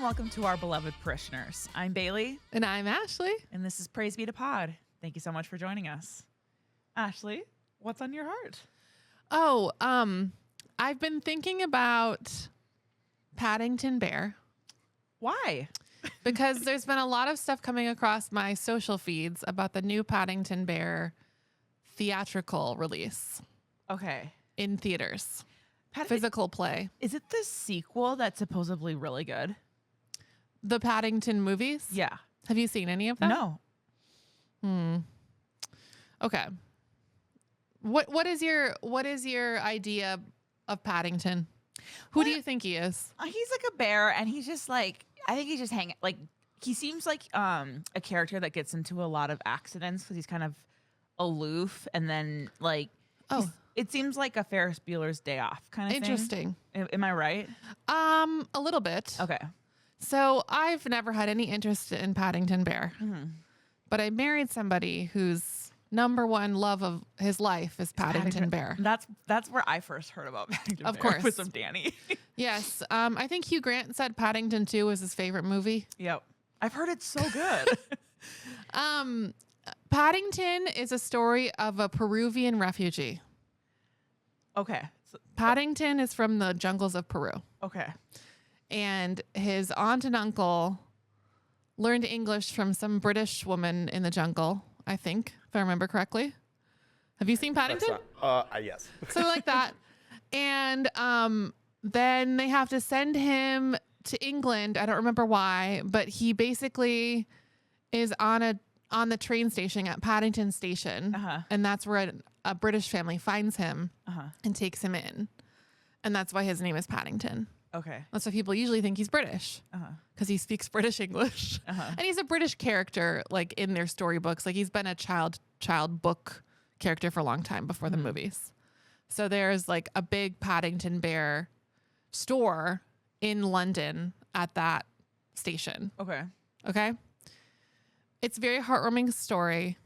welcome to our beloved parishioners. I'm Bailee. And I'm Ashley. And this is Praise Be to Pod. Thank you so much for joining us. Ashley, what's on your heart? Oh, I've been thinking about Paddington Bear. Why? Because there's been a lot of stuff coming across my social feeds about the new Paddington Bear theatrical release. Okay. In theaters. Physical play. Is it the sequel that's supposedly really good? The Paddington movies? Yeah. Have you seen any of them? No. Okay. What is your idea of Paddington? Who do you think he is? He's like a bear, and he's just like, I think he's just hanging, like, he seems like a character that gets into a lot of accidents because he's kind of aloof, and then like, it seems like a Ferris Bueller's Day Off kind of Interesting. thing. Am I right? A little bit. Okay. So I've never had any interest in Paddington Bear, but I married somebody whose number one love of his life is Paddington Bear. That's where I first heard about Paddington Bear. Of course. With some Danny. Yes. I think Hugh Grant said Paddington 2 was his favorite movie. Yep. I've heard it's so good. Paddington is a story of a Peruvian refugee. Okay. Paddington is from the jungles of Peru. Okay. And his aunt and uncle learned English from some British woman in the jungle, I think, if I remember correctly. Have you seen Paddington? Yes. So like that. And then they have to send him to England. I don't remember why, but he basically is on the train station at Paddington Station. And that's where a British family finds him and takes him in. And that's why his name is Paddington. Okay. That's why people usually think he's British because he speaks British English. And he's a British character, like in their storybooks. Like he's been a child book character for a long time before the movies. So there's like a big Paddington Bear store in London at that station. Okay. Okay. It's a very heartwarming story.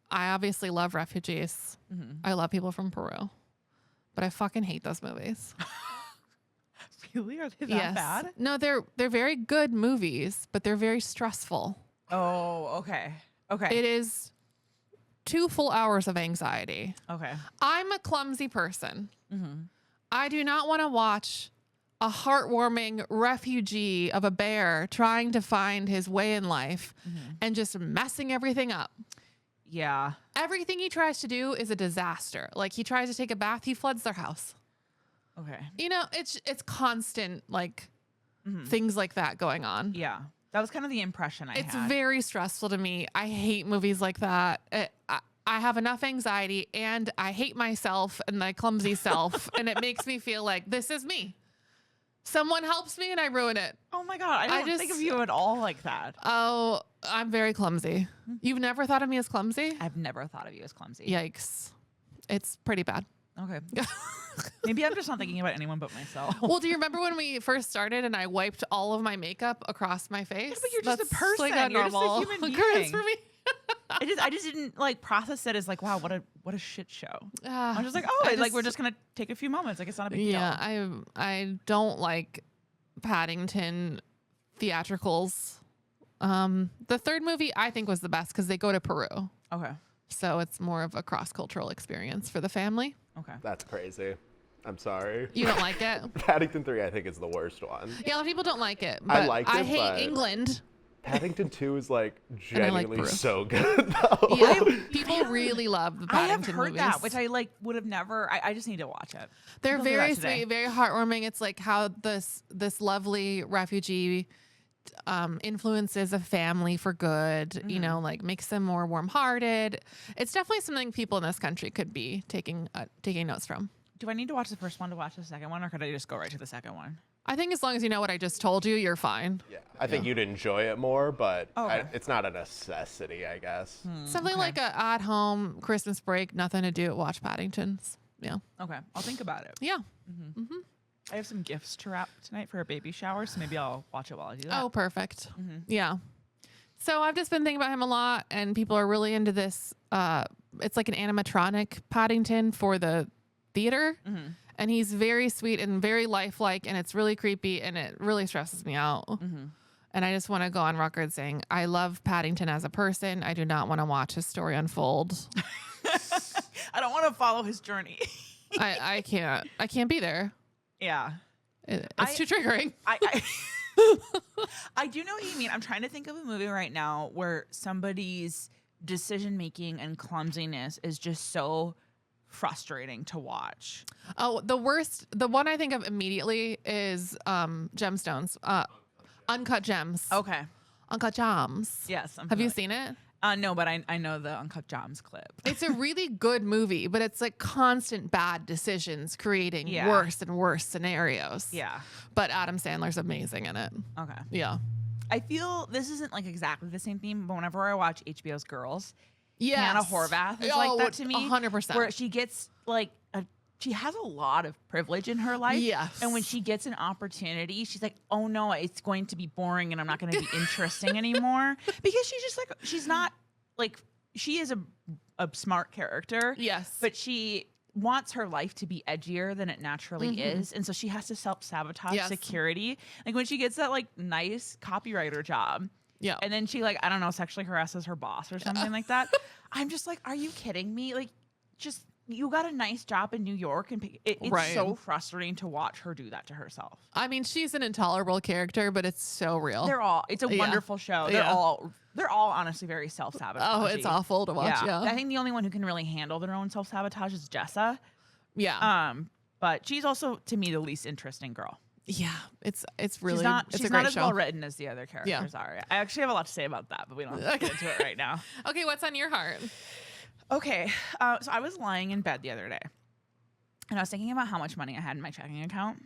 I obviously love refugees. I love people from Peru, but I fucking hate those movies. Really? Are they that bad? No, they're very good movies, but they're very stressful. Oh, okay. Okay. It is 2 full hours of anxiety. Okay. I'm a clumsy person. I do not want to watch a heartwarming refugee of a bear trying to find his way in life and just messing everything up. Yeah. Everything he tries to do is a disaster. Like he tries to take a bath, he floods their house. Okay. You know, it's constant, like, things like that going on. Yeah. That was kind of the impression I had. It's very stressful to me. I hate movies like that. I have enough anxiety, and I hate myself and my clumsy self, and it makes me feel like this is me. Someone helps me, and I ruin it. Oh, my God. I don't think of you at all like that. Oh, I'm very clumsy. You've never thought of me as clumsy? I've never thought of you as clumsy. Yikes. It's pretty bad. Okay. Maybe I'm just not thinking about anyone but myself. Well, do you remember when we first started and I wiped all of my makeup across my face? Yeah, but you're just a person. Like You're normal just a human occurrence being. for me. I just didn't like process it as like, wow, what a shit show. I'm just like, we're just gonna take a few moments. Like it's not a big deal. Yeah, I don't like Paddington theatricals. The third movie I think was the best because they go to Peru. Okay. So it's more of a cross-cultural experience for the family. Okay. That's crazy. I'm sorry. You don't like it? Paddington 3, I think, is the worst one. Yeah, a lot of people don't like it. But I hate England. Paddington 2 is like like genuinely so good, though. Yeah, people really love the Paddington I have heard movies. that, which I like would have never. I just need to watch it. They're We'll do that very today. sweet, very heartwarming. It's like how this lovely refugee influences a family for good, you know, like makes them more warm-hearted. It's definitely something people in this country could be taking notes from. Do I need to watch the first one to watch the second one, or could I just go right to the second one? I think as long as you know what I just told you, you're fine. Yeah, I think you'd enjoy it more, but Okay. it's not a necessity, I guess. Something like a at-home Christmas break, nothing to do, watch Paddingtons. Yeah. Okay, I'll think about it. Yeah. I have some gifts to wrap tonight for a baby shower, so maybe I'll watch it while I do that. Oh, perfect. Yeah. So I've just been thinking about him a lot, and people are really into this. It's like an animatronic Paddington for the theater. And he's very sweet and very lifelike, and it's really creepy, and it really stresses me out. And I just want to go on record saying I love Paddington as a person. I do not want to watch his story unfold. I don't want to follow his journey. I can't be there. Yeah. It's too triggering. I do know what you mean. I'm trying to think of a movie right now where somebody's decision making and clumsiness is just so frustrating to watch. Oh, the one I think of immediately is Gemstones. Uncut Gems. Okay. Uncut Gems. Yes. Have you seen it? No, but I know the Uncut Gems clip. It's a really good movie, but it's like constant bad decisions creating worse and worse scenarios. Yeah. But Adam Sandler's amazing in it. Okay. Yeah. I feel this isn't like exactly the same theme, but whenever I watch HBO's Girls, Yes. Hannah Horvath is like that to me. 100%. Where she gets like she has a lot of privilege in her life. Yes. And when she gets an opportunity, she's like, oh no, it's going to be boring and I'm not going to be interesting anymore. Because she's just like, she's not like, she is a smart character. Yes. But she wants her life to be edgier than it naturally is. And so she has to self-sabotage security. Like when she gets that like nice copywriter job. Yeah. And then she like, I don't know, sexually harasses her boss or something like that. I'm just like, are you kidding me? Like, just, you got a nice job in New York and it's so frustrating to watch her do that to herself. I mean, she's an intolerable character, but it's so real. It's a wonderful show. They're all honestly very self-sabotaging. Oh, it's awful to watch. Yeah. I think the only one who can really handle their own self-sabotage is Jessa. Yeah. But she's also, to me, the least interesting girl. Yeah. It's really, she's not a great as show. well written as the other characters are. I actually have a lot to say about that, but we don't have to get into it right now. Okay. What's on your heart? Okay. So I was lying in bed the other day and I was thinking about how much money I had in my checking account.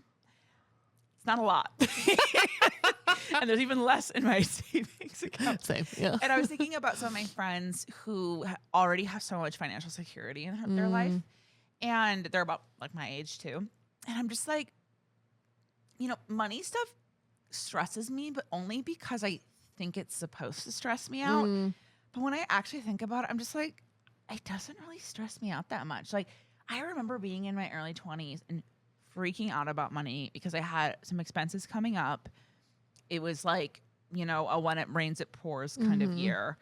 It's not a lot. And there's even less in my savings account. Same. Yeah. And I was thinking about some of my friends who already have so much financial security in their life. And they're about like my age too. And I'm just like, you know, money stuff stresses me, but only because I think it's supposed to stress me out. But when I actually think about it, I'm just like, it doesn't really stress me out that much. Like, I remember being in my early 20s and freaking out about money because I had some expenses coming up. It was like, you know, a when it rains, it pours kind of year.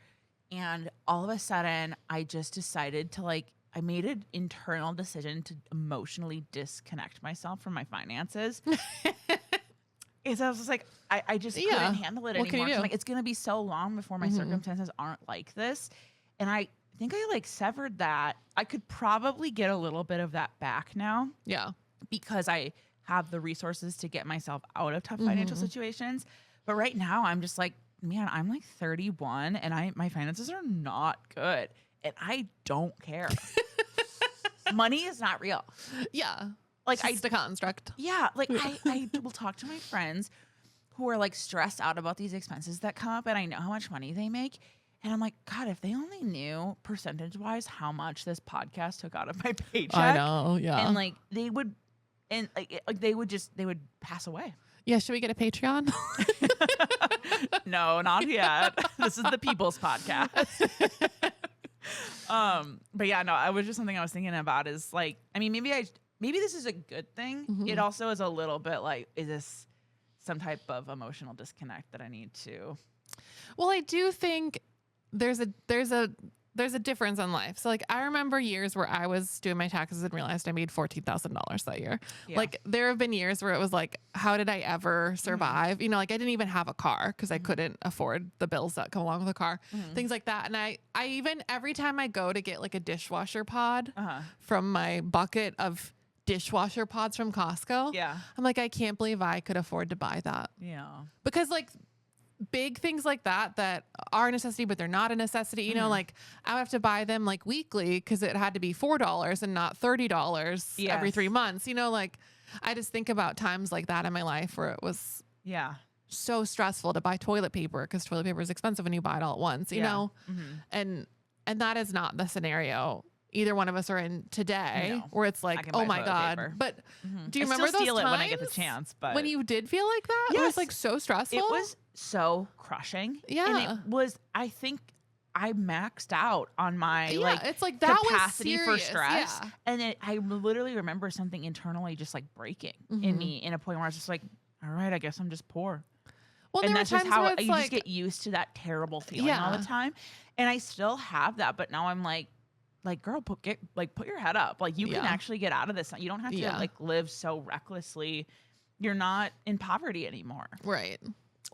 And all of a sudden, I just decided to like, I made an internal decision to emotionally disconnect myself from my finances. And so I was just like, I just couldn't handle it anymore. I'm like, it's going to be so long before my circumstances aren't like this. And I think I like severed that. I could probably get a little bit of that back now. Yeah. Because I have the resources to get myself out of tough financial situations. But right now I'm just like, man, I'm like 31 and my finances are not good. And I don't care. Money is not real. Yeah. Like it's a construct. Yeah. Like I will talk to my friends who are like stressed out about these expenses that come up and I know how much money they make. And I'm like, God, if they only knew percentage wise how much this podcast took out of my paycheck. I know. Yeah. And like they would, and like they would pass away. Yeah. Should we get a Patreon? No, not yet. This is the People's Podcast. But yeah, no, it was just something I was thinking about is like, I mean, maybe this is a good thing. It also is a little bit like, is this some type of emotional disconnect that I need to? Well, I do think there's a difference in life. So like I remember years where I was doing my taxes and realized I made $14,000 that year. Yeah. Like there have been years where it was like, how did I ever survive? You know, like I didn't even have a car because I couldn't afford the bills that come along with a car, things like that. And I even every time I go to get like a dishwasher pod from my bucket of dishwasher pods from Costco, I'm like, I can't believe I could afford to buy that. Yeah. Because like big things like that are a necessity, but they're not a necessity. You know, like I would have to buy them like weekly because it had to be $4 and not $30 every 3 months. You know, like I just think about times like that in my life where it was so stressful to buy toilet paper because toilet paper is expensive when you buy it all at once, you know? And that is not the scenario either one of us are in today where it's like, oh my God. Paper. But do you remember those steal times it when I get the chance, but when you did feel like that? It was like so stressful. It was so crushing. Yeah. And it was, I think I maxed out on my it's like that capacity was for serious. stress. Yeah. And I literally remember something internally just like breaking in me in a point where I was just like, all right, I guess I'm just poor. Well, and there were that's just times how where it's you like, just get used to that terrible feeling all Yeah. the time. And I still have that, but now I'm like, girl, put your head up. Like, you can Yeah. actually get out of this. You don't have to Yeah. like live so recklessly. You're not in poverty anymore. right.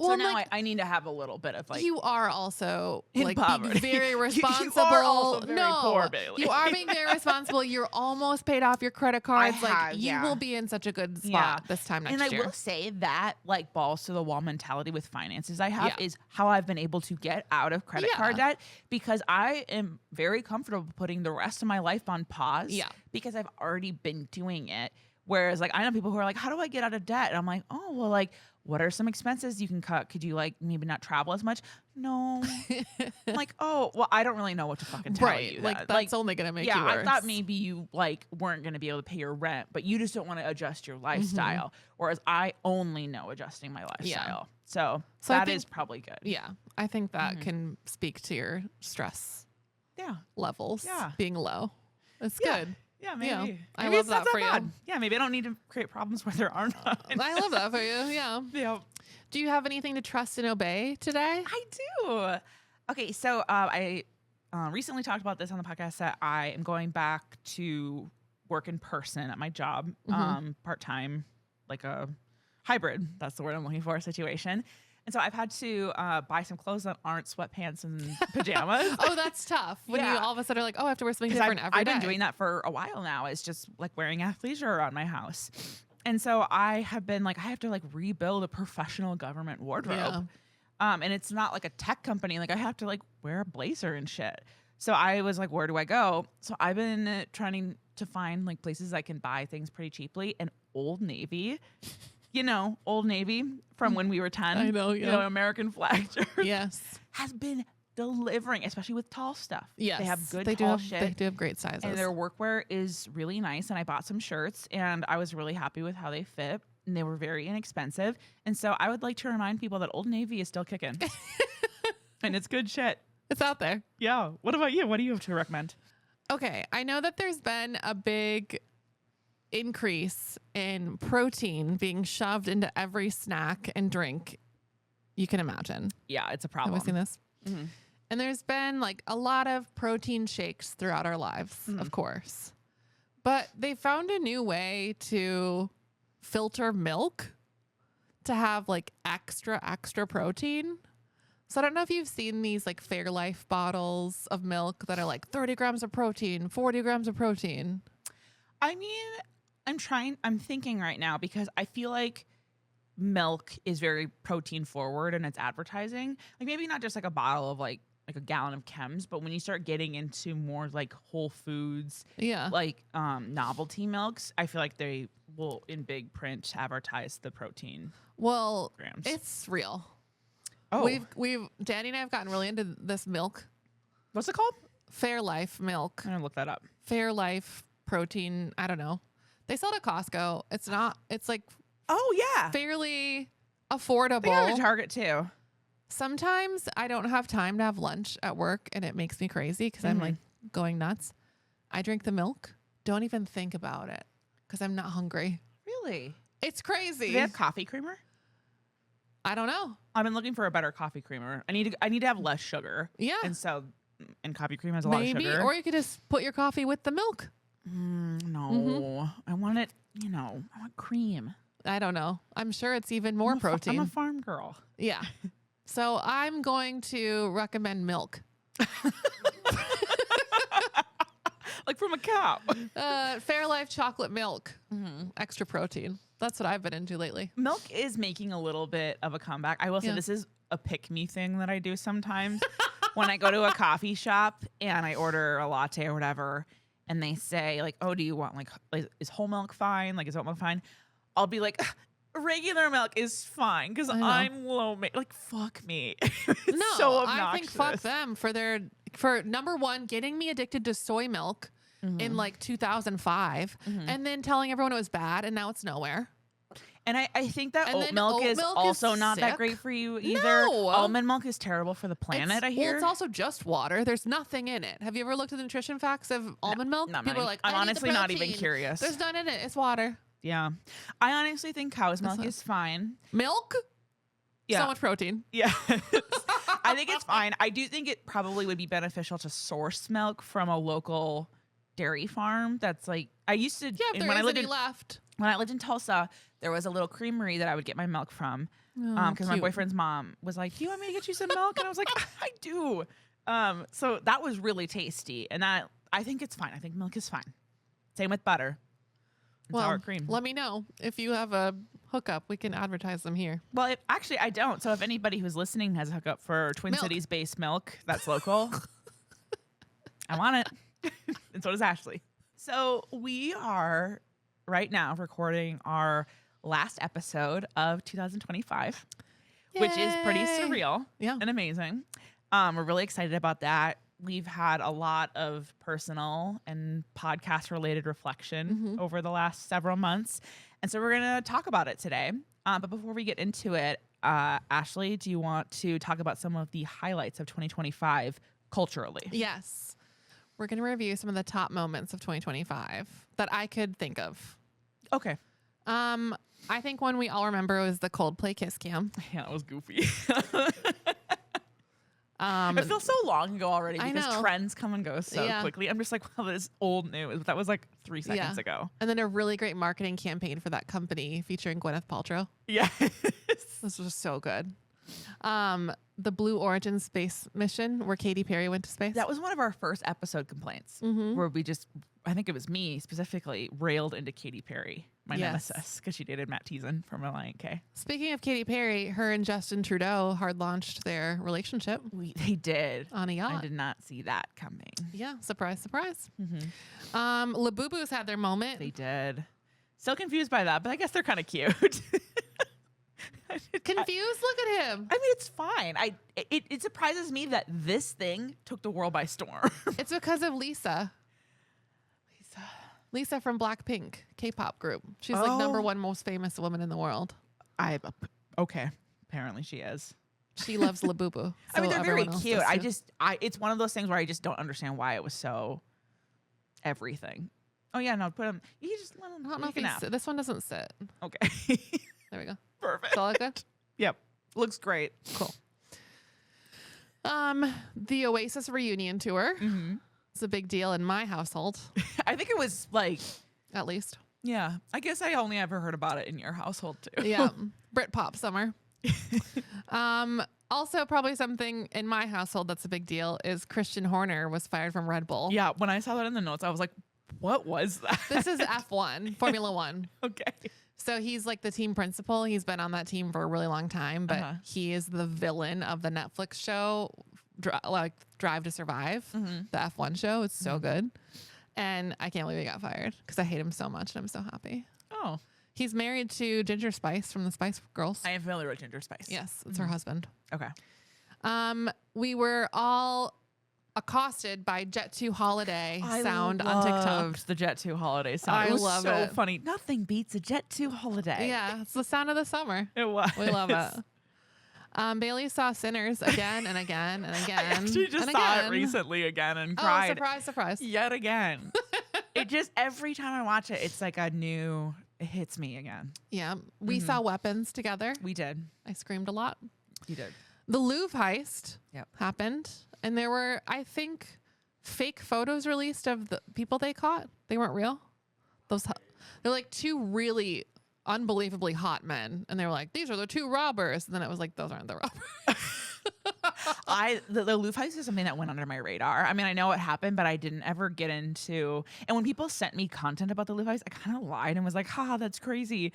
So Well, now like, I need to have a little bit of like, you are also in like poverty. being very You are responsible. also very no, poor, Bailee. you are being very responsible. You're almost paid off your credit cards. Like have, you yeah. will be in such a good spot Yeah. this time next and I year. will say that like balls to the wall mentality with finances I have Yeah. is how I've been able to get out of credit card Yeah. debt, because I am very comfortable putting the rest of my life on pause Yeah. because I've already been doing it. Whereas like I know people who are like, how do I get out of debt? And I'm like, oh, well, like, what are some expenses you can cut? Could you like maybe not travel as much? No. I'm like, oh, well, I don't really know what to fucking tell right. you. Like that. that's only gonna make Yeah, you worse. I thought maybe you like weren't going to be able to pay your rent, but you just don't want to adjust your lifestyle. Whereas I only know adjusting my lifestyle. So I that think- is probably good. Yeah, I think that can speak to your stress Yeah. levels Yeah. being low. It's Yeah. good. Yeah, maybe. Yeah. I Maybe love it's not that for bad. you. Yeah, maybe I don't need to create problems where there are none. I love that for you. Yeah. Yeah. Do you have anything to trust and obey today? I do. Okay, so I recently talked about this on the podcast that I am going back to work in person at my job, part-time, like a hybrid. That's the word I'm looking for, situation. And so I've had to buy some clothes that aren't sweatpants and pajamas. Oh, that's tough. When you Yeah. all of a sudden are like, oh, I have to wear something 'Cause different every I've been day. doing that for a while now. It's just like wearing athleisure around my house. And so I have been like, I have to like rebuild a professional government wardrobe. And it's not like a tech company. Like I have to like wear a blazer and shit. So I was like, where do I go? So I've been trying to find like places I can buy things pretty cheaply. And Old Navy, Old Navy from when we were 10. I know, yeah. American flag shirt. Yes. Has been delivering, especially with tall stuff. Yes. They have good They do tall have, shit. They do have great sizes. And their workwear is really nice. And I bought some shirts and I was really happy with how they fit. And they were very inexpensive. And so I would like to remind people that Old Navy is still kicking. And it's good shit. It's out there. Yeah. What about you? What do you have to recommend? Okay. I know that there's been a big increase in protein being shoved into every snack and drink you can imagine. Yeah, it's a Have problem. we seen this? Mhm. And there's been like a lot of protein shakes throughout our lives, of course. But they found a new way to filter milk to have like extra protein. So I don't know if you've seen these like Fairlife bottles of milk that are like 30 grams of protein, 40 grams of protein. I mean, I'm thinking right now because I feel like milk is very protein forward in its advertising. Like maybe not just like a bottle of like a gallon of Chems, but when you start getting into more like Whole Foods, Yeah. like novelty milks, I feel like they will in big print advertise the protein Well, grams. it's real. Oh, We've Danny and I have gotten really into this milk. what's it called? Fairlife milk. I'm gonna look that up. Fairlife protein. I don't know. They sell it at Costco. It's like Oh yeah, fairly they got it at affordable. Target too. Sometimes I don't have time to have lunch at work and it makes me crazy because I'm like going nuts. I drink the milk. Don't even think about it because I'm not hungry. Really? It's Do crazy. they have coffee creamer? I don't know. I've been looking for a better coffee creamer. I need to have less sugar. Yeah. And coffee cream has a lot of Maybe. sugar. Or you could just put your coffee with the milk. No, I want it. I want cream. I don't know. I'm sure it's even more protein. I'm a farm girl. Yeah. So I'm going to recommend milk. Like from a cow. Fairlife chocolate milk. Extra protein. That's what I've been into lately. Milk is making a little bit of a comeback. I will say Yeah. this is a pick-me thing that I do sometimes. When I go to a coffee shop and I order a latte or whatever, and they say like, "Oh, do you want like is whole milk fine? Like is oat milk fine?" I'll be like, "Regular milk is fine because I know. I'm low." Like fuck me. It's No, so I obnoxious. think fuck them for number one, getting me addicted to soy milk in like 2005 and then telling everyone it was bad and now it's nowhere. And I think that And oat then milk oat is milk also is not that sick. great for you either. No. Almond milk is terrible for the planet, I hear. Well, it's also just water. There's nothing in it. Have you ever looked at the nutrition facts of almond milk? No, People are like, I'm I need the honestly not even protein. curious. There's none in it. It's water. Yeah. I honestly think cow's milk not- is fine. Milk? Yeah. So much protein. Yeah. I think it's fine. I do think it probably would be beneficial to source milk from a local dairy farm. That's like, I used to, Yeah, if there when I is lived any in, left. when I lived in Tulsa, there was a little creamery that I would get my milk from. Oh, Because my cute. boyfriend's mom was like, do you want me to get you some milk? And I was like, I do. So that was really tasty. And that, I think it's fine. I think milk is fine. Same with butter. And Well, sour cream. let me know if you have a hookup. We can advertise them here. Well, actually, I don't. So if anybody who's listening has a hookup for Twin Milk. Cities based milk that's local, I want it. And so does Ashley. So we are right now recording our last episode of 2025, which is pretty Yay. surreal Yeah. and amazing. We're really excited about that. We've had a lot of personal and podcast related reflection over the last several months. And so we're going to talk about it today. But before we get into it, Ashley, do you want to talk about some of the highlights of 2025 culturally? Yes. We're going to review some of the top moments of 2025 that I could think of. Okay. I think one we all remember was the Coldplay Kiss Cam. Yeah, that was goofy. It feels so long ago already I because know. trends come and go so Yeah. quickly. I'm just like, wow, that is old news. That was like 3 seconds Yeah. ago. And then a really great marketing campaign for that company featuring Gwyneth Paltrow. Yes. This was so good. The Blue Origin space mission where Katy Perry went to space. That was one of our first episode complaints where we just, I think it was me specifically, railed into Katy Perry, my Yes. nemesis, because she dated Matt Thiessen from Reliant K. Speaking of Katy Perry, her and Justin Trudeau hard launched their relationship They did. on a yacht. I did not see that coming. Yeah, surprise, surprise. Labubu's had their moment. They did. Still confused by that, but I guess they're kind of cute. Confused? Look at him. I mean, it's fine. It surprises me that this thing took the world by storm. It's because of Lisa. Lisa from Blackpink, K-pop group. She's like number Oh. one most famous woman in the world. Okay. Apparently she is. She loves Labubu. I mean, so they're very everyone else cute. does too. It's one of those things where I just don't understand why it was so everything. Oh yeah, no, put them. You just let them. I don't know if he's, this one doesn't sit. Okay. There we go. Perfect. Is all that good? Yep. Looks great. Cool. The Oasis reunion tour. It's a big deal in my household, I think it was like, at least. yeah. I guess I only ever heard about it in your household too. Yeah. Britpop summer. Also, probably something in my household that's a big deal is Christian Horner was fired from Red Bull. Yeah. When I saw that in the notes, I was like, what was that? This is F1, Formula One. Okay. So he's like the team principal. He's been on that team for a really long time, but he is the villain of the Netflix show, Drive to Survive, the F1 show. It's so good. And I can't believe he got fired because I hate him so much and I'm so happy. Oh. He's married to Ginger Spice from the Spice Girls. I am familiar with Ginger Spice. Yes, it's her husband. Okay. We were all accosted by Jet 2 Holiday sound on TikTok. Loved the Jet 2 holiday sound. It was love so it. funny. Nothing beats a Jet 2 holiday. Yeah, it's the sound of the summer. It was. We love it. Bailee saw Sinners again and again and again. I actually just and saw it again. recently again and Oh, cried surprise, surprise. yet again. It just, every time I watch it, it's like it hits me again. Yeah. We saw Weapons together. We did. I screamed a lot. You did. The Louvre heist Yep. happened. And there were, I think, fake photos released of the people they caught. They weren't real. They're like two really unbelievably hot men. And they were like, these are the two robbers. And then it was like, those aren't the robbers. The Louvre heist is something that went under my radar. I mean, I know it happened, but I didn't ever get into. And when people sent me content about the Louvre heist, I kind of lied and was like, "Ha, that's crazy."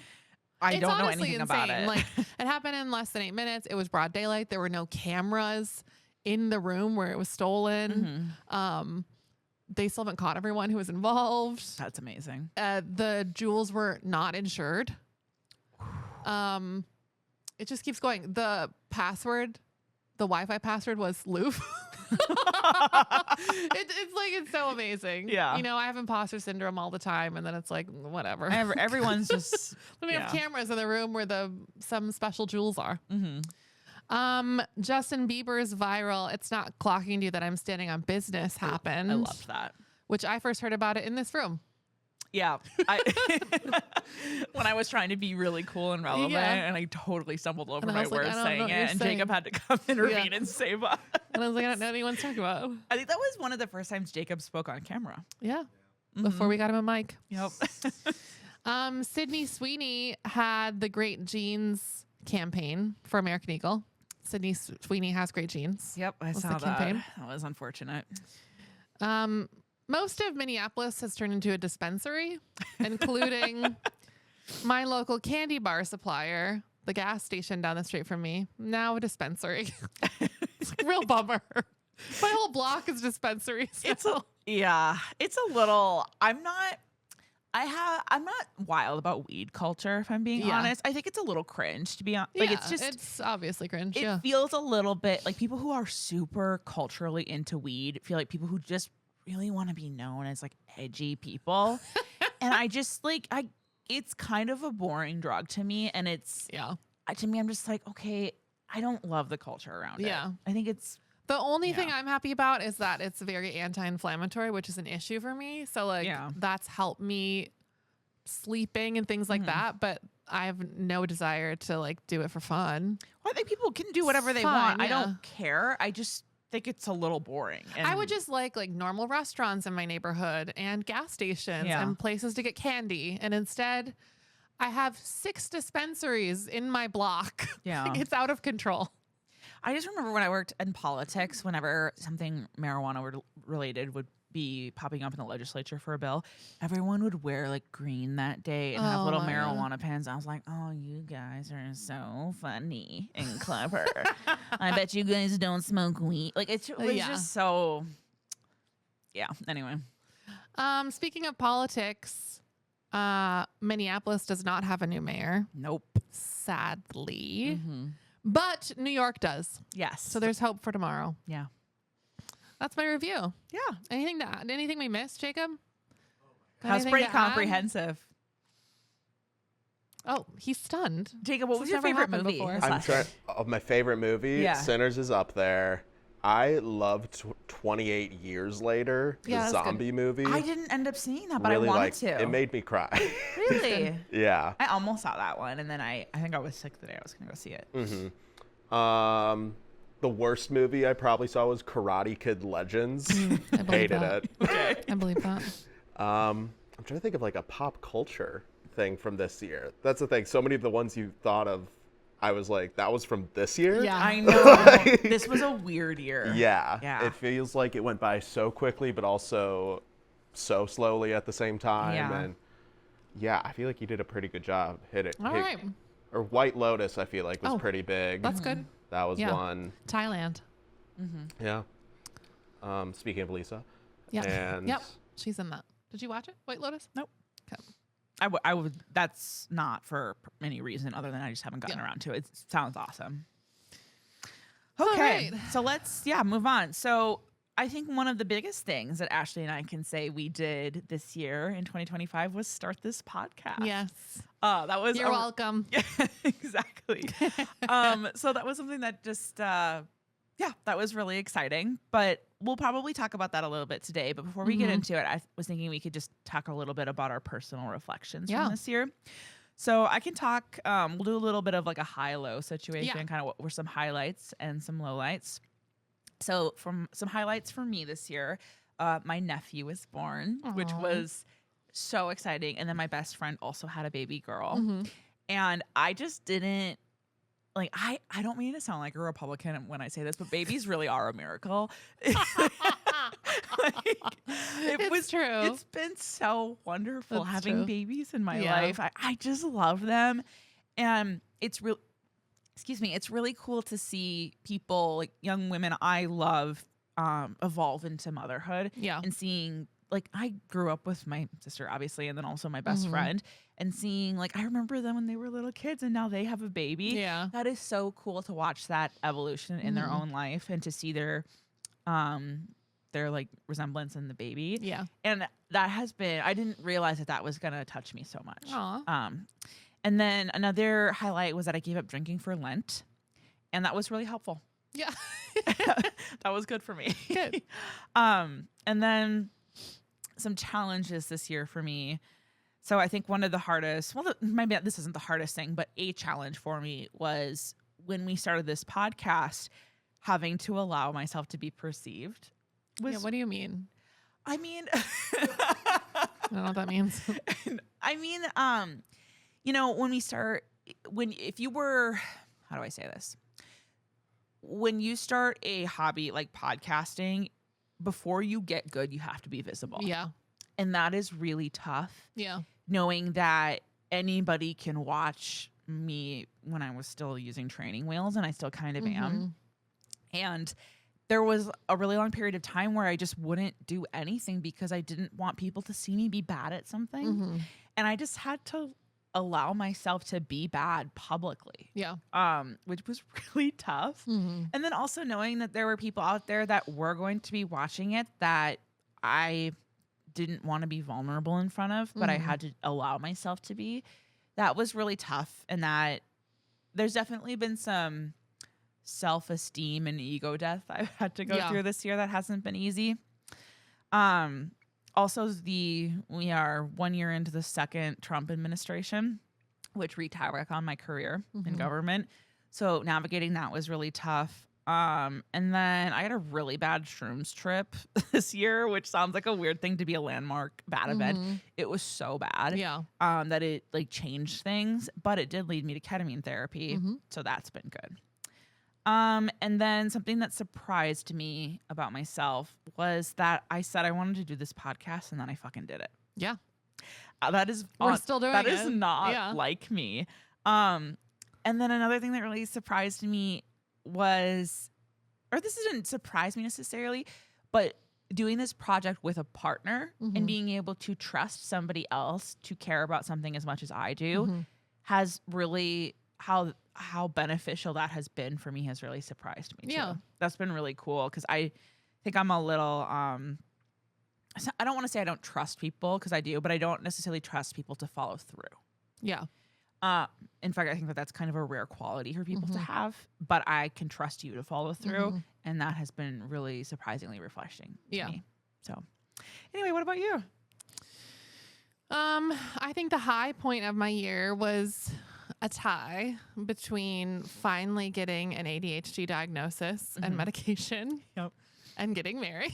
I It's don't know honestly anything insane. about it. Like it happened in less than 8 minutes. It was broad daylight. There were no cameras in the room where it was stolen. They still haven't caught everyone who was involved. That's amazing. The jewels were not insured. It just keeps going. The password, the Wi-Fi password was Louvre. It's so amazing. Yeah. You know, I have imposter syndrome all the time, and then it's like, whatever. Everyone's just. Let me have cameras in the room where some special jewels are. Mm-hmm. Justin Bieber's viral "It's Not Clocking You That I'm Standing on Business" happened. I loved that. Which I first heard about it in this room. Yeah. When I was trying to be really cool and relevant, and I totally stumbled over And I my was like, words I don't know saying what it, you're and saying. Jacob had to come intervene and save us. And I was like, I don't know what anyone's talking about. I think that was one of the first times Jacob spoke on camera. Yeah. Before we got him a mic. Yep. Sydney Sweeney had the Great Jeans campaign for American Eagle. Sydney Sweeney has great jeans. Yep, I Was saw the that. campaign. That was unfortunate. Most of Minneapolis has turned into a dispensary, including my local candy bar supplier, the gas station down the street from me, now a dispensary. It's a real bummer. My whole block is dispensaries. It's a little. I'm not wild about weed culture, if I'm being honest. I think it's a little cringe, to be honest. Like, it's obviously cringe. It feels a little bit like people who are super culturally into weed feel like people who just really want to be known as like edgy people. And I just it's kind of a boring drug to me. And to me, I'm just like, okay, I don't love the culture around it. I think it's. The only thing I'm happy about is that it's very anti-inflammatory, which is an issue for me. So that's helped me sleeping and things like that. But I have no desire to do it for fun. Well, I think people can do whatever they want. I don't care. I just think it's a little boring. And I would just like normal restaurants in my neighborhood and gas stations and places to get candy. And instead, I have 6 dispensaries in my block. Yeah. It's out of control. I just remember when I worked in politics, whenever something marijuana related would be popping up in the legislature for a bill, everyone would wear green that day and have little marijuana pens. I was like, oh, you guys are so funny and clever. I bet you guys don't smoke weed. It was just so, anyway. Speaking of politics, Minneapolis does not have a new mayor. Nope. Sadly. But New York does. Yes. So there's hope for tomorrow. Yeah. That's my review. Yeah. Anything to add? Anything we missed, Jacob? That's pretty comprehensive. Oh, he's stunned. Jacob, what was your favorite movie? I'm trying. My favorite movie, Sinners, is up there. I loved 28 Years Later, the zombie movie. I didn't end up seeing that, but really I wanted to. It made me cry. Really? Yeah. I almost saw that one, and then I think I was sick the day I was going to go see it. The worst movie I probably saw was Karate Kid Legends. Hated it. Okay. I believe that. I'm trying to think of a pop culture thing from this year. That's the thing. So many of the ones you thought of, I was like, that was from this year? Yeah, I know. This was a weird year. Yeah. It feels like it went by so quickly, but also so slowly at the same time. Yeah. And I feel like you did a pretty good job. All right. Or White Lotus, I feel like was pretty big. That's good. That was one. Thailand. Yeah. Speaking of Lisa. Yeah. And Yep. She's in that. Did you watch it? White Lotus? Nope. Okay. I would. That's not for any reason other than I just haven't gotten around to it. It sounds awesome. Okay, so let's move on. So I think one of the biggest things that Ashley and I can say we did this year in 2025 was start this podcast. Yes. That was You're welcome. Yeah, exactly. So that was something that just that was really exciting. But we'll probably talk about that a little bit today. But before we get into it, I was thinking we could just talk a little bit about our personal reflections from this year. So I can talk, we'll do a little bit of a high-low situation, kind of what were some highlights and some lowlights. So from some highlights for me this year, my nephew was born, which was so exciting. And then my best friend also had a baby girl. And I just didn't, I don't mean to sound like a Republican when I say this, but babies really are a miracle. It's true. It's been so wonderful having babies in my life. I just love them. And it's really cool to see people, young women I love, evolve into motherhood. Yeah. And seeing, I grew up with my sister, obviously, and then also my best friend, and seeing, I remember them when they were little kids and now they have a baby. Yeah. That is so cool to watch that evolution in their own life and to see their resemblance in the baby. Yeah. And that has been, I didn't realize that was going to touch me so much. Aw. And then another highlight was that I gave up drinking for Lent, and that was really helpful. Yeah. That was good for me. Good. And then some challenges this year for me. So I think one of the hardest, maybe this isn't the hardest thing, but a challenge for me was when we started this podcast, having to allow myself to be perceived. Yeah, what do you mean? I mean, I don't know what that means. I mean, how do I say this? When you start a hobby like podcasting, before you get good, you have to be visible. Yeah. And that is really tough. Yeah. Knowing that anybody can watch me when I was still using training wheels, and I still kind of am. And there was a really long period of time where I just wouldn't do anything because I didn't want people to see me be bad at something. And I just had to allow myself to be bad publicly. Yeah. Which was really tough. And then also knowing that there were people out there that were going to be watching it that I didn't want to be vulnerable in front of, but I had to allow myself to be. That was really tough. And that there's definitely been some self-esteem and ego death I've had to go through this year that hasn't been easy. Also, we are 1 year into the second Trump administration, which wreaked havoc on my career in government. So navigating that was really tough. And then I had a really bad shrooms trip this year, which sounds like a weird thing to be a landmark bad event. It was so bad that it like changed things, but it did lead me to ketamine therapy. So that's been good. And then something that surprised me about myself was that I said I wanted to do this podcast and then I fucking did it. Yeah. We're still doing that it. That is not like me. And then another thing that really surprised me was, or this didn't surprise me necessarily, but doing this project with a partner and being able to trust somebody else to care about something as much as I do has really, how beneficial that has been for me has really surprised me too. Yeah. That's been really cool because I think I'm a little, so I don't want to say I don't trust people because I do, but I don't necessarily trust people to follow through. Yeah. In fact, I think that that's kind of a rare quality for people to have, but I can trust you to follow through. And that has been really surprisingly refreshing to me. So anyway, what about you? I think the high point of my year was a tie between finally getting an ADHD diagnosis and medication and getting married.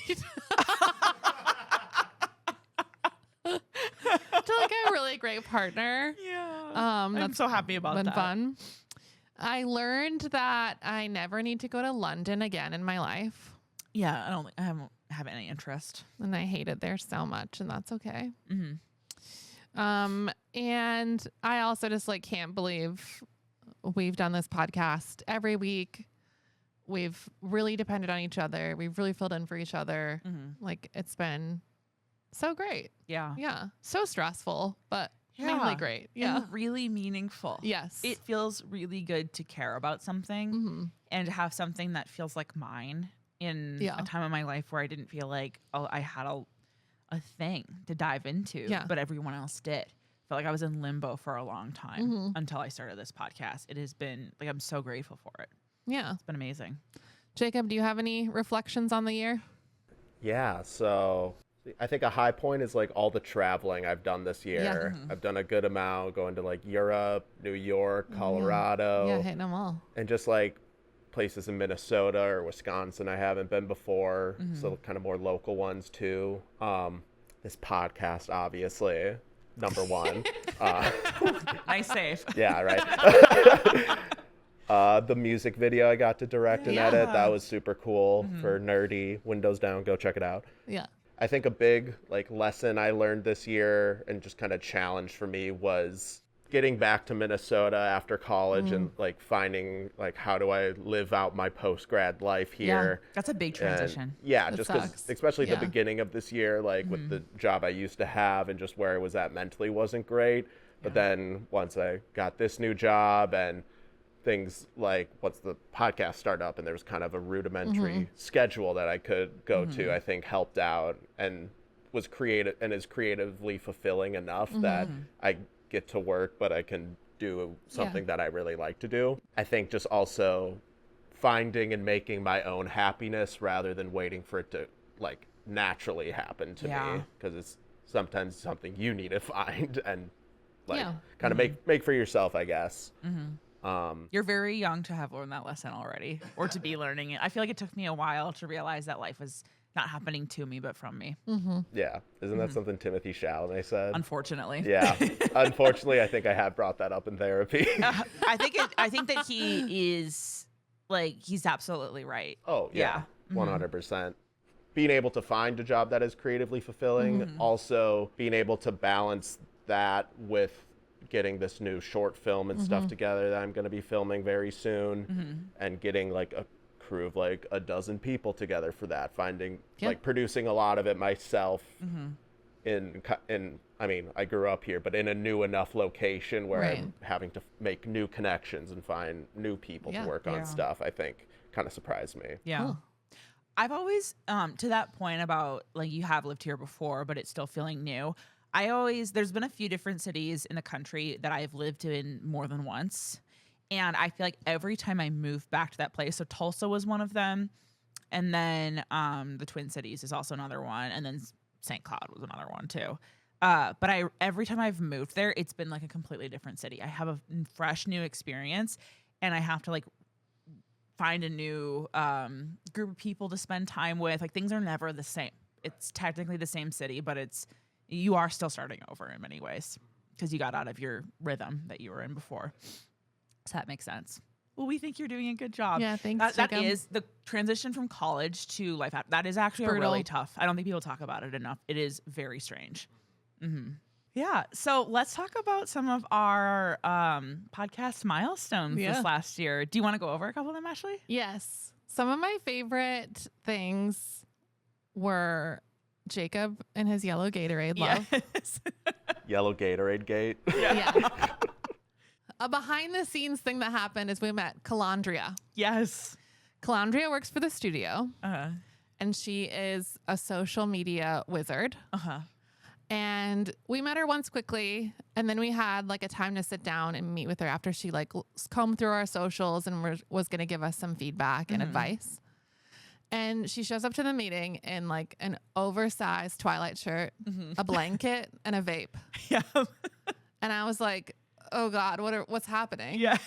To like a really great partner. Yeah. I'm so happy about that. Been fun. I learned that I never need to go to London again in my life. Yeah, I haven't have any interest. And I hate it there so much, and that's okay. And I also just like can't believe we've done this podcast every week. We've really depended on each other. We've really filled in for each other. Like it's been so great. Yeah. Yeah. So stressful, but mainly great. Yeah. And really meaningful. Yes. It feels really good to care about something and to have something that feels like mine in a time of my life where I didn't feel like I had a thing to dive into, but everyone else did. I felt like I was in limbo for a long time until I started this podcast. It has been like, I'm so grateful for it. Yeah. It's been amazing. Jacob, do you have any reflections on the year? Yeah. So I think a high point is like all the traveling I've done this year. I've done a good amount going to like Europe, New York, Colorado. Yeah, hitting them all. And just like places in Minnesota or Wisconsin I haven't been before. So kind of more local ones too. This podcast, obviously, number one. Nice save. Yeah, right. The music video I got to direct and edit, that was super cool for nerdy. Windows down, go check it out. Yeah. I think a big like lesson I learned this year and just kind of challenge for me was getting back to Minnesota after college and like finding like how do I live out my post-grad life here. Yeah, that's a big transition. And, yeah, That just because sucks. especially the beginning of this year, like with the job I used to have and just where I was at mentally wasn't great. But then once I got this new job and things like once the podcast started up and there was kind of a rudimentary schedule that I could go to, I think helped out and was creative and is creatively fulfilling enough that I get to work, but I can do something that I really like to do. I think just also finding and making my own happiness rather than waiting for it to like naturally happen to me, because it's sometimes something you need to find and like Yeah. kind of make for yourself, I guess. You're very young to have learned that lesson already, or to be learning it. I feel like it took me a while to realize that life was not happening to me, but from me. Yeah. Isn't that something Timothy Chalamet said? Unfortunately. Yeah. Unfortunately, I think I have brought that up in therapy. I think that he is like, he's absolutely right. Oh, yeah. 100%. Being able to find a job that is creatively fulfilling, also being able to balance that with getting this new short film and stuff together that I'm going to be filming very soon, and getting like a crew of like a dozen people together for that, finding like producing a lot of it myself in I mean, I grew up here, but in a new enough location where I'm having to make new connections and find new people to work on stuff, I think kind of surprised me. Yeah. Cool. I've always, to that point about like you have lived here before, but it's still feeling new. There's been a few different cities in the country that I've lived in more than once. And I feel like every time I move back to that place, so Tulsa was one of them. And then the Twin Cities is also another one. And then St. Cloud was another one too. But every time I've moved there, it's been like a completely different city. I have a fresh new experience, and I have to like find a new group of people to spend time with. Like things are never the same. It's technically the same city, but you are still starting over in many ways because you got out of your rhythm that you were in before. So that makes sense. Well, we think you're doing a good job. Yeah, thanks, That Jacob. is the transition from college to life. That is actually Brutal. really tough. I don't think people talk about it enough. It is very strange. Yeah. So let's talk about some of our podcast milestones this last year. Do you want to go over a couple of them, Ashley? Yes. Some of my favorite things were Jacob and his yellow Gatorade love. Yes. Yellow Gatorade Gate. Yeah. A behind the scenes thing that happened is we met Calandria. Yes. Calandria works for the studio, Uh-huh. and she is a social media wizard. Uh-huh. And we met her once quickly, and then we had like a time to sit down and meet with her after she like combed through our socials and was going to give us some feedback and advice. And she shows up to the meeting in like an oversized Twilight shirt, a blanket, and a vape. Yeah. And I was like, oh God, what's happening? Yeah.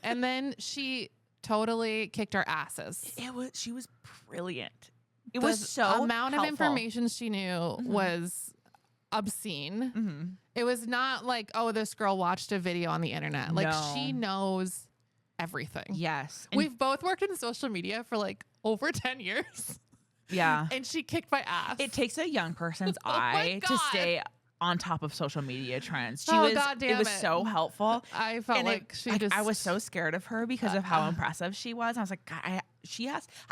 And then she totally kicked our asses. She was brilliant. It was so amount helpful. of information she knew was obscene. It was not like, oh, this girl watched a video on the internet. Like No. she knows everything. Yes. And We've both worked in social media for like over 10 years. yeah. And she kicked my ass. It takes a young person's Oh my eye to God. stay on top of social media trends. Oh, It goddamn was it. so helpful. I felt And like I was so scared of her because of how impressive she was. I was like, God, I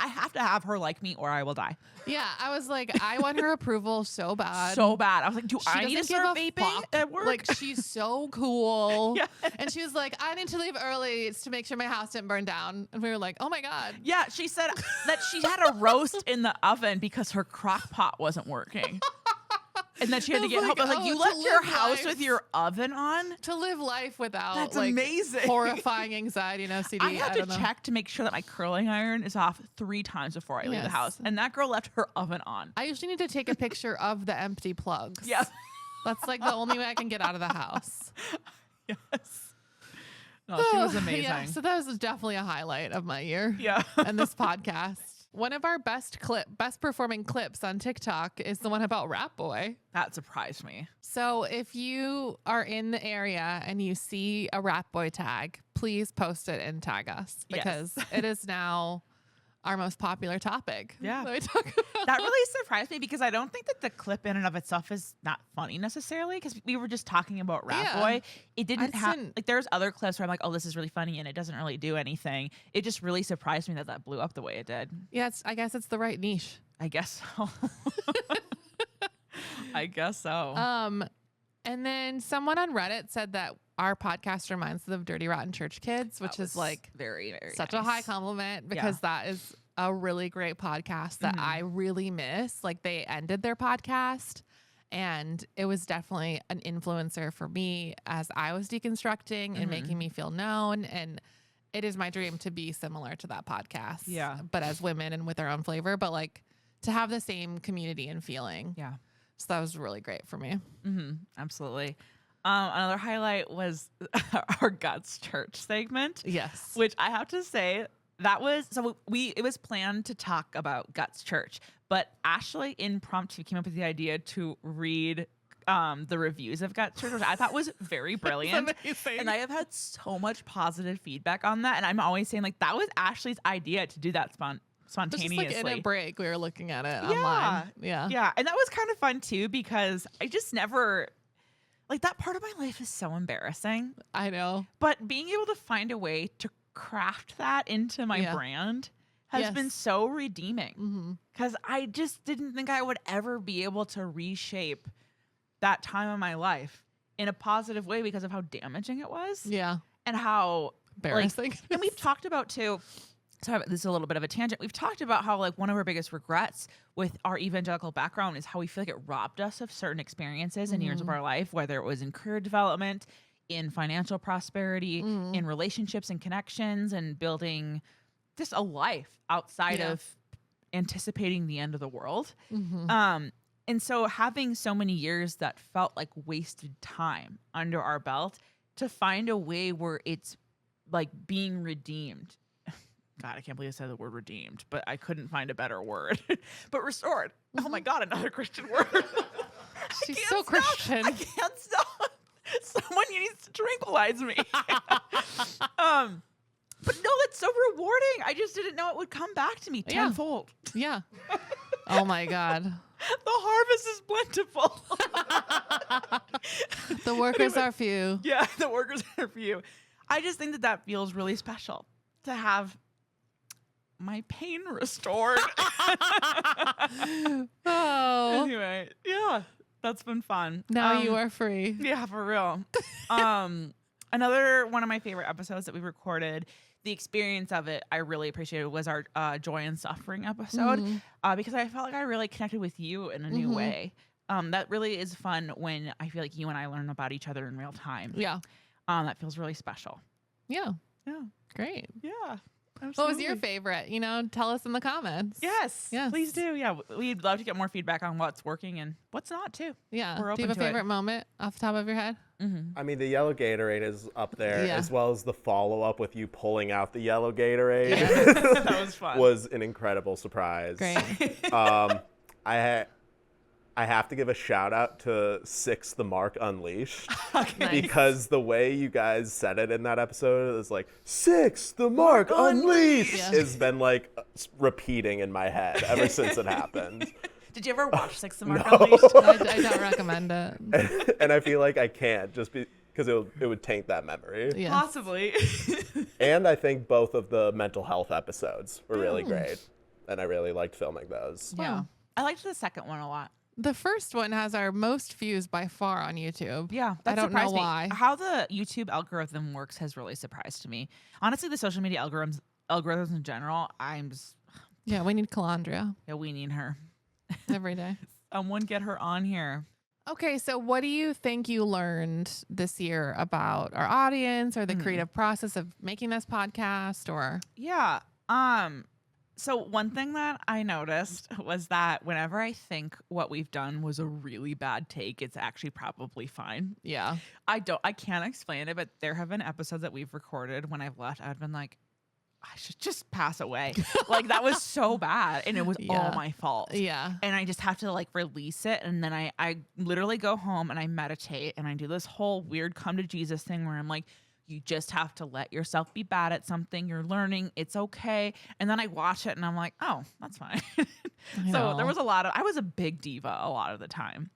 have to have her like me or I will die. Yeah, I was like, I want her approval so bad. So bad. I was like, do She I need to doesn't start give a vaping fuck. at work? Like, she's so cool. Yeah. And she was like, I need to leave early to make sure my house didn't burn down. And we were like, oh my God. Yeah, she said that she had a roast in the oven because her crock pot wasn't working. And then she had to I was get help. I was like, like, you oh, left to your live house life. with your oven on? To live life without That's like amazing. horrifying anxiety and OCD. I have to don't know. check to make sure that my curling iron is off 3 times before I leave the Yes. house. And that girl left her oven on. I usually need to take a picture of the empty plugs. Yeah. That's like the only way I can get out of the house. Yes. No, she was amazing. Yeah, so that was definitely a highlight of my year. Yeah. And this podcast. One of our best performing clips on TikTok is the one about Rat Boy. That surprised me. So if you are in the area and you see a Rat Boy tag, please post it and tag us because it is now our most popular topic. Yeah. that we talk about. That really surprised me because I don't think that the clip in and of itself is not funny necessarily because we were just talking about Rat Yeah. Boy. It didn't I have, didn't- like there's other clips where I'm like, oh, this is really funny and it doesn't really do anything. It just really surprised me that blew up the way it did. Yeah, I guess it's the right niche. I guess so. I guess so. And then someone on Reddit said that our podcast reminds them of Dirty Rotten Church Kids, which That is was like very, very such nice. a high compliment because that is a really great podcast that I really miss. Like they ended their podcast and it was definitely an influencer for me as I was deconstructing and making me feel known. And it is my dream to be similar to that podcast. Yeah. But as women and with our own flavor, but like to have the same community and feeling. Yeah. So that was really great for me. Absolutely. Another highlight was our Guts Church segment. Yes. Which I have to say, that was it was planned to talk about Guts Church, but Ashley impromptu came up with the idea to read the reviews of Guts Church, which I thought was very brilliant. And I have had so much positive feedback on that. And I'm always saying, like, that was Ashley's idea to do that spontaneously. Just like in a break, we were looking at it online. Yeah. Yeah. And that was kind of fun too, because I just never, like, that part of my life is so embarrassing. I know. But being able to find a way to craft that into my brand has been so redeeming, because I just didn't think I would ever be able to reshape that time of my life in a positive way because of how damaging it was. Yeah. And how embarrassing. Like, and we've talked about too, sorry, this is a little bit of a tangent. We've talked about how, like, one of our biggest regrets with our evangelical background is how we feel like it robbed us of certain experiences in years of our life, whether it was in career development, in financial prosperity, in relationships and connections, and building just a life outside of anticipating the end of the world. And so having so many years that felt like wasted time under our belt, to find a way where it's like being redeemed. God, I can't believe I said the word redeemed, but I couldn't find a better word. But restored. Oh my God, another Christian word. She's so Christian. I can't stop. Someone needs to tranquilize me. But no, that's so rewarding. I just didn't know it would come back to me tenfold. Yeah. Oh my God. The harvest is plentiful. The workers are few. Yeah, the workers are few. I just think that feels really special to have my pain restored. Oh. Anyway, yeah, that's been fun. Now you are free. Yeah, for real. Another one of my favorite episodes that we recorded, the experience of it, I really appreciated, was our joy and suffering episode, because I felt like I really connected with you in a new way. That really is fun when I feel like you and I learn about each other in real time. Yeah. That feels really special. Yeah. Yeah. Great. Yeah. Absolutely. What was your favorite? Tell us in the comments. Yes. Please do. Yeah. We'd love to get more feedback on what's working and what's not too. Yeah. We're Do open you have a to it. favorite moment off the top of your head? I mean, the yellow Gatorade is up there, Yeah. as well as the follow-up with you pulling out the yellow Gatorade. That was fun. Was an incredible surprise. Great. I have to give a shout out to Six the Mark Unleashed, Nice. because the way you guys said it in that episode is like, Six the Mark Unleashed Yeah. has been like repeating in my head ever since it happened. Did you ever watch Six the Mark No. Unleashed? I don't recommend it. And I feel like I can't, just because it would taint that memory. Yeah. Possibly. And I think both of the mental health episodes were really great, and I really liked filming those. Yeah. I liked the second one a lot. The first one has our most views by far on YouTube. Yeah, I that don't know surprised me. why. How the YouTube algorithm works has really surprised me. Honestly, the social media algorithms in general, I'm just, Yeah, we need Calandria we need her. every day. Someone get her on here. Okay, so what do you think you learned this year about our audience or the creative process of making this podcast? Or Yeah. So one thing that I noticed was that whenever I think what we've done was a really bad take, it's actually probably fine. yeah, I can't explain it, but there have been episodes that we've recorded when I've left, I've been like, I should just pass away. Like, that was so bad, and it was all my fault. yeah, And I just have to like release it, and then I literally go home and I meditate and I do this whole weird come to Jesus thing where I'm like, you just have to let yourself be bad at something. You're learning. It's okay. And then I watch it and I'm like, oh, that's fine. So there was I was a big diva a lot of the time.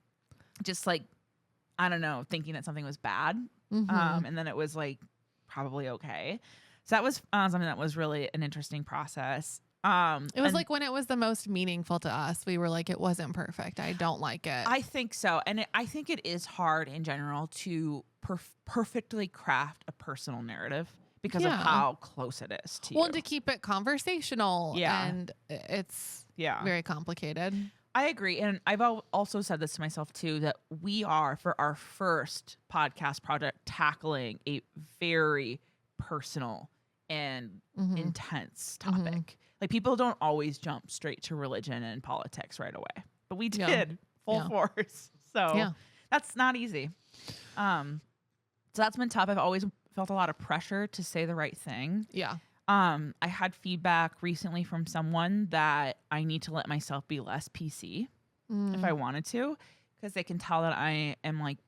Just like, I don't know, thinking that something was bad. And then it was like probably okay. So that was something that was really an interesting process. It was like when it was the most meaningful to us, we were like, it wasn't perfect. I don't like it. I think so. And I think it is hard in general to perfectly craft a personal narrative because of how close it is to you. Well, and to keep it conversational. Yeah. And it's very complicated. I agree. And I've also said this to myself too, that we are, for our first podcast project, tackling a very personal and intense topic. Like, people don't always jump straight to religion and politics right away, but we did full force. So that's not easy. So that's been tough. I've always felt a lot of pressure to say the right thing. Yeah. I had feedback recently from someone that I need to let myself be less PC if I wanted to, because they can tell that I am like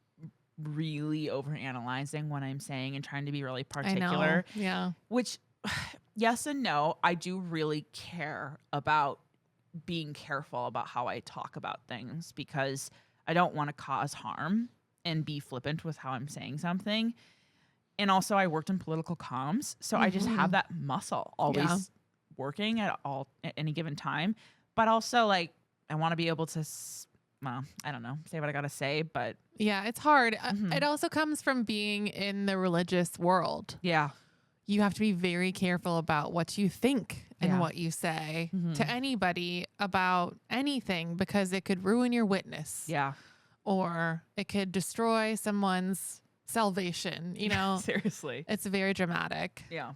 really overanalyzing what I'm saying and trying to be really particular. I know. Yeah. Which, yes and no, I do really care about being careful about how I talk about things, because I don't want to cause harm and be flippant with how I'm saying something. And also I worked in political comms, so I just have that muscle always working at any given time. But also, like, I want to be able to, well, I don't know, say what I got to say, but yeah, it's hard. It also comes from being in the religious world. Yeah. You have to be very careful about what you think and what you say to anybody about anything, because it could ruin your witness. Yeah. Or it could destroy someone's salvation, you know? Seriously. It's very dramatic. Yeah.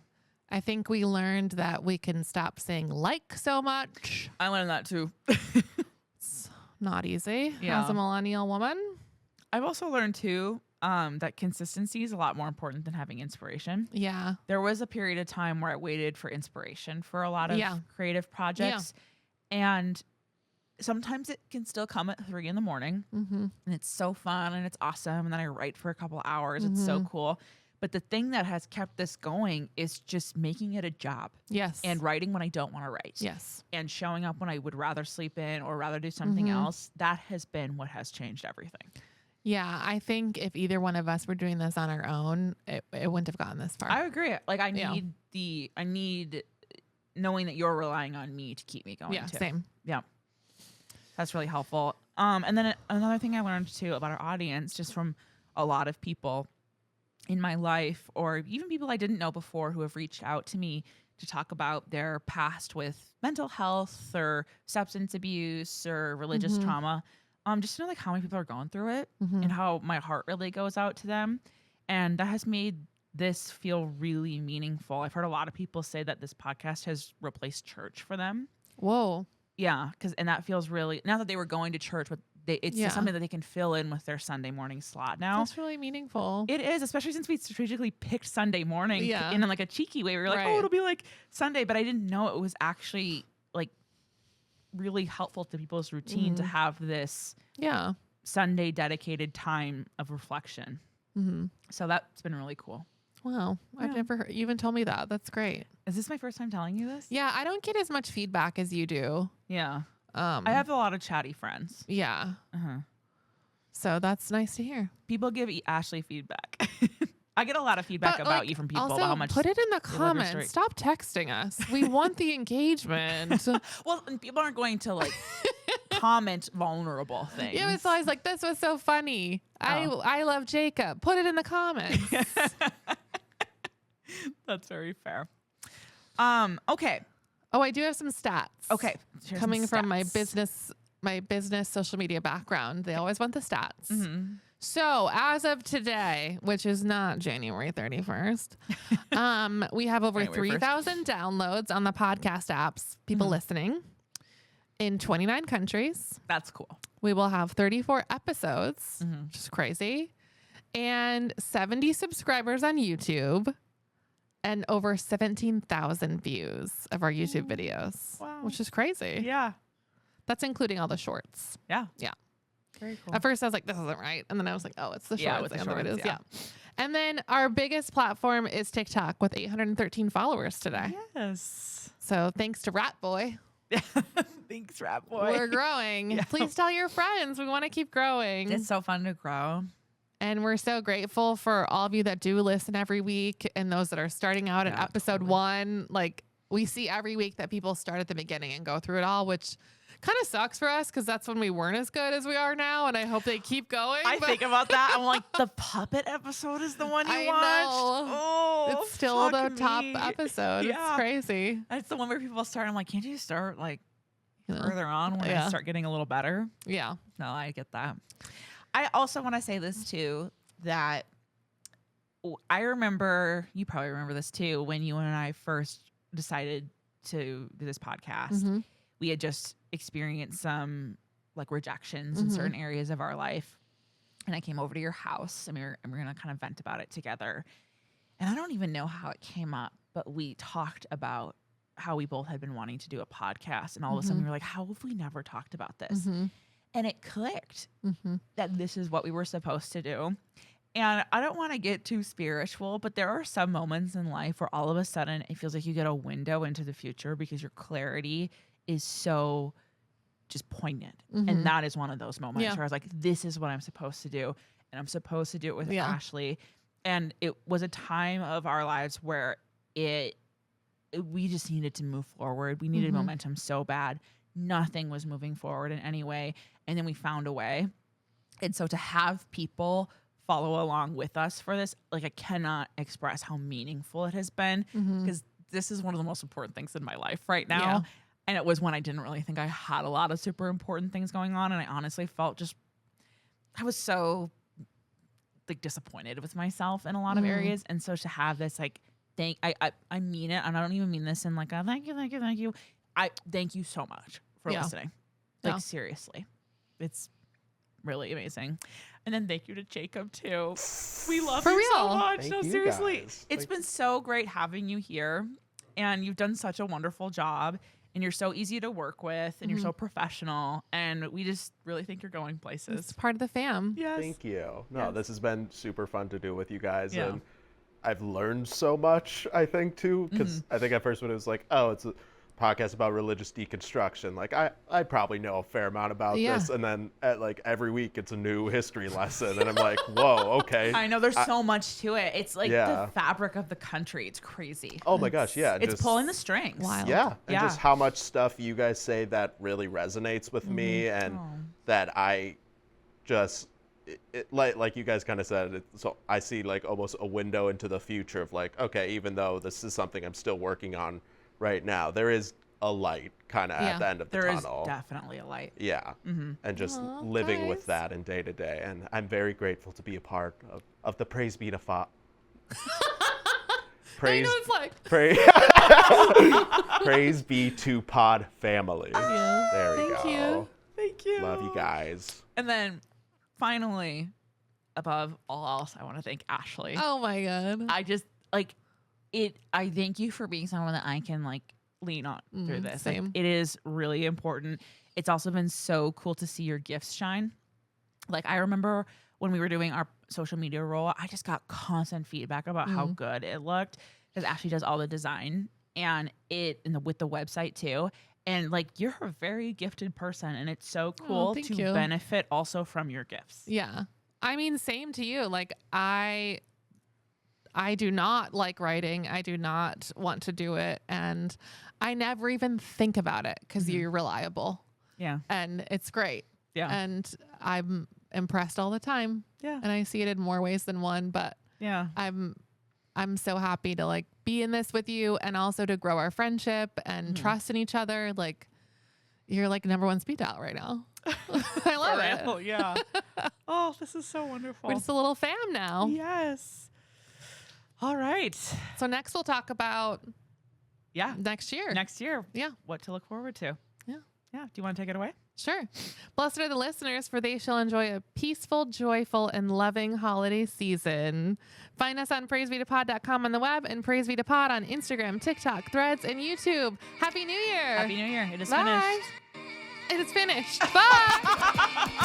I think we learned that we can stop saying like so much. I learned that too. It's not easy Yeah. as a millennial woman. I've also learned too that consistency is a lot more important than having inspiration. Yeah. There was a period of time where I waited for inspiration for a lot of creative projects. And sometimes it can still come at 3 a.m. and it's so fun and it's awesome. And then I write for a couple hours. It's so cool. But the thing that has kept this going is just making it a job. Yes. And writing when I don't want to write. Yes. And showing up when I would rather sleep in or rather do something else. That has been what has changed everything. Yeah. I think if either one of us were doing this on our own, it wouldn't have gotten this far. I agree. Like I need knowing that you're relying on me to keep me going too. Same. Yeah. That's really helpful. And then another thing I learned too about our audience, just from a lot of people in my life, or even people I didn't know before who have reached out to me to talk about their past with mental health or substance abuse or religious trauma. Just to know like how many people are going through it and how my heart really goes out to them. And that has made this feel really meaningful. I've heard a lot of people say that this podcast has replaced church for them. Whoa. Yeah, and that feels really, now that they were going to church, but it's just something that they can fill in with their Sunday morning slot now. That's really meaningful. It is, especially since we strategically picked Sunday morning in like a cheeky way. We were like, Right. oh, it'll be like Sunday, but I didn't know it was actually like really helpful to people's routine to have this Sunday dedicated time of reflection. So that's been really cool. Wow. I've never heard, you even told me that. That's great. Is this my first time telling you this? Yeah. I don't get as much feedback as you do. Yeah. I have a lot of chatty friends. Yeah. So that's nice to hear. People give Ashley feedback. I get a lot of feedback about you from people also, about how much. Put it in the they love your comments. story. Stop texting us. We want the engagement. Well, and people aren't going to like comment vulnerable things. Yeah, it's always like, this was so funny. I love Jacob. Put it in the comments. That's very fair. Okay. Oh, I do have some stats. Okay. Here's Coming some from stats. my business social media background, they always want the stats. So as of today, which is not January 31st, we have over January 3,000 downloads on the podcast apps, people listening in 29 countries. That's cool. We will have 34 episodes, which is crazy, and 70 subscribers on YouTube, and over 17,000 views of our YouTube videos, which is crazy. Yeah. That's including all the shorts. Yeah. Yeah. Very cool. At first I was like, this isn't right. And then I was like, oh, it's the shorts. Yeah, with the and the shorts, videos. Yeah. And then our biggest platform is TikTok with 813 followers today. Yes. So thanks to Rat Boy. Thanks, Rat Boy. We're growing. Yeah. Please tell your friends. We want to keep growing. It's so fun to grow. And we're so grateful for all of you that do listen every week and those that are starting out at episode 1. Like, we see every week that people start at the beginning and go through it all, which kind of sucks for us because that's when we weren't as good as we are now. And I hope they keep going. I think about that. I'm like, the puppet episode is the one you I watched? know. Oh, It's still the fuck top me. episode. Yeah. It's crazy. It's the one where people start. I'm like, can't you start like You know? further on when I start getting a little better? Yeah. No, I get that. I also want to say this too, that I remember, you probably remember this too, when you and I first decided to do this podcast. We had just experienced some like rejections in certain areas of our life. And I came over to your house and we were going to kind of vent about it together. And I don't even know how it came up, but we talked about how we both had been wanting to do a podcast. And all of a sudden we were like, how have we never talked about this? And it clicked that this is what we were supposed to do. And I don't want to get too spiritual, but there are some moments in life where all of a sudden it feels like you get a window into the future because your clarity is so just poignant. And that is one of those moments where I was like, this is what I'm supposed to do. And I'm supposed to do it with Ashley. And it was a time of our lives where we just needed to move forward. We needed momentum so bad. Nothing was moving forward in any way. And then we found a way. And so to have people follow along with us for this, like I cannot express how meaningful it has been, because this is one of the most important things in my life right now. Yeah. And it was when I didn't really think I had a lot of super important things going on. And I honestly felt I was so like disappointed with myself in a lot of areas. And so to have this, like, I mean it. And I don't even mean this in like a thank you. I thank you so much for listening. Like seriously, it's really amazing. And then thank you to Jacob too. We love you so much. Thank no, you seriously, guys. It's been so great having you here, and you've done such a wonderful job. And you're so easy to work with, and you're so professional, and we just really think you're going places. It's part of the fam. Yes. Thank you. No, this has been super fun to do with you guys, Yeah. and I've learned so much, I think, too, because I think at first when it was like, oh, it's a podcast about religious deconstruction, like I probably know a fair amount about this, and then at like every week it's a new history lesson, and I'm like, whoa, okay. I know there's so much to it. It's like the fabric of the country. It's crazy. Oh my gosh, yeah. It's pulling the strings. Wild. Yeah, and just how much stuff you guys say that really resonates with me, and that I just like you guys kind of said. So I see like almost a window into the future of like, okay, even though this is something I'm still working on right now, there is a light kind of at the end of the tunnel. There is definitely a light. Yeah, and just living with that in day to day, and I'm very grateful to be a part of the Praise Be to Praise, praise be to Pod family. There we go. Thank you. Love you guys. And then finally, above all else, I want to thank Ashley. Oh my God. I just like it. I thank you for being someone that I can like lean on through this. Same. Like, it is really important. It's also been so cool to see your gifts shine. Like I remember when we were doing our social media role, I just got constant feedback about how good it looked, because Ashley does all the design and with the website too. And like you're a very gifted person, and it's so cool to benefit also from your gifts. Yeah. I mean, same to you. Like I do not like writing. I do not want to do it. And I never even think about it because you're reliable. Yeah. And it's great. Yeah. And I'm impressed all the time. Yeah. And I see it in more ways than one, but Yeah. I'm so happy to like be in this with you, and also to grow our friendship and trust in each other. Like you're like #1 speed dial right now. I love it. Oh, yeah. Oh, this is so wonderful. We're just a little fam now. Yes. All right. So next we'll talk about Yeah. next year. Next year. Yeah. What to look forward to. Yeah. Yeah. Do you want to take it away? Sure. Blessed are the listeners, for they shall enjoy a peaceful, joyful, and loving holiday season. Find us on praisebetopod.com on the web, and Praise Be to Pod on Instagram, TikTok, Threads, and YouTube. Happy New Year. Happy New Year. It is Bye. finished. It is finished. Bye.